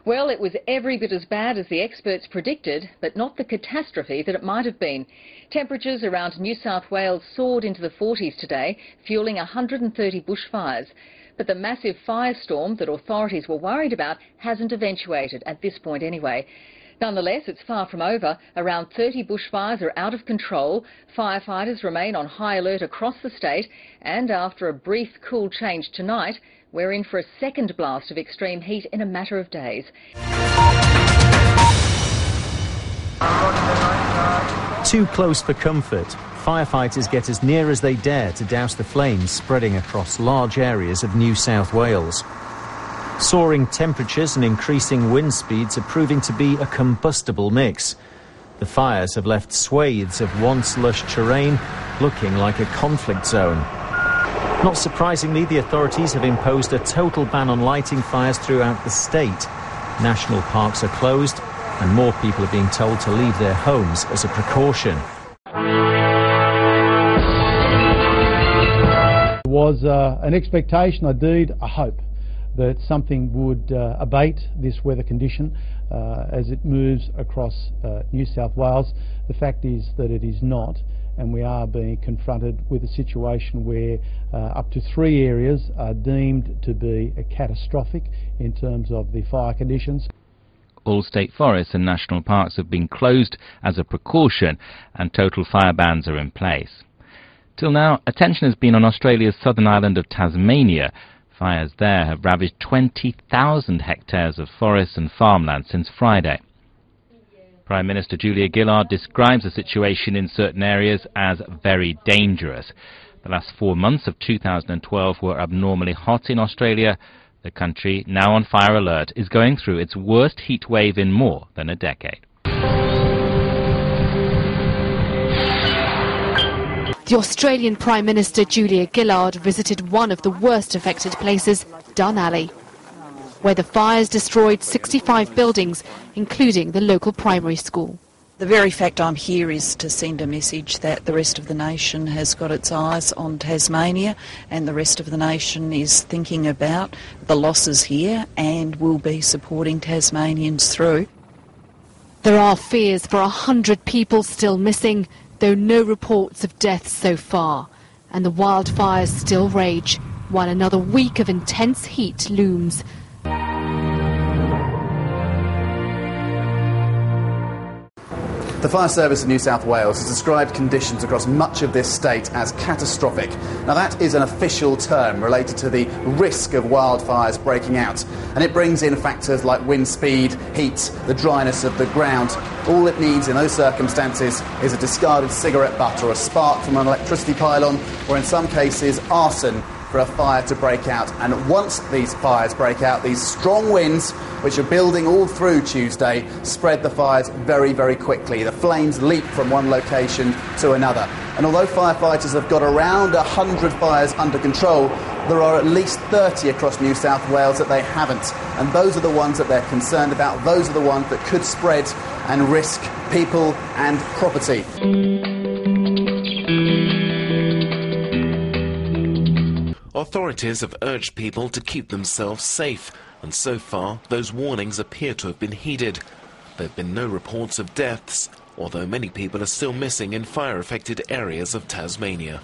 Well, it was every bit as bad as the experts predicted, but not the catastrophe that it might have been. Temperatures around New South Wales soared into the 40s today, fuelling 130 bushfires. But the massive firestorm that authorities were worried about hasn't eventuated, at this point anyway. Nonetheless, it's far from over. Around 30 bushfires are out of control. Firefighters remain on high alert across the state, and after a brief cool change tonight, we're in for a second blast of extreme heat in a matter of days. Too close for comfort. Firefighters get as near as they dare to douse the flames spreading across large areas of New South Wales. Soaring temperatures and increasing wind speeds are proving to be a combustible mix. The fires have left swathes of once lush terrain looking like a conflict zone. Not surprisingly, the authorities have imposed a total ban on lighting fires throughout the state. National parks are closed and more people are being told to leave their homes as a precaution. There was an expectation, indeed a hope, that something would abate this weather condition as it moves across New South Wales. The fact is that it is not, and we are being confronted with a situation where up to 3 areas are deemed to be catastrophic in terms of the fire conditions. All state forests and national parks have been closed as a precaution, and total fire bans are in place. Till now, attention has been on Australia's southern island of Tasmania. Fires there have ravaged 20,000 hectares of forests and farmland since Friday. Prime Minister Julia Gillard describes the situation in certain areas as very dangerous. The last 4 months of 2012 were abnormally hot in Australia. The country, now on fire alert, is going through its worst heat wave in more than a decade. The Australian Prime Minister Julia Gillard visited one of the worst affected places, Dunn Alley, where the fires destroyed 65 buildings, including the local primary school. The very fact I'm here is to send a message that the rest of the nation has got its eyes on Tasmania, and the rest of the nation is thinking about the losses here and will be supporting Tasmanians through. There are fears for 100 people still missing, though no reports of deaths so far, and the wildfires still rage, while another week of intense heat looms. The Fire Service of New South Wales has described conditions across much of this state as catastrophic. Now that is an official term related to the risk of wildfires breaking out, and it brings in factors like wind speed, heat, the dryness of the ground. All it needs in those circumstances is a discarded cigarette butt or a spark from an electricity pylon, or in some cases arson, for a fire to break out. And once these fires break out, these strong winds, which are building all through Tuesday, spread the fires very, very quickly. The flames leap from one location to another. And although firefighters have got around 100 fires under control, there are at least 30 across New South Wales that they haven't. And those are the ones that they're concerned about. Those are the ones that could spread and risk people and property. Authorities have urged people to keep themselves safe, and so far those warnings appear to have been heeded. There have been no reports of deaths, although many people are still missing in fire-affected areas of Tasmania.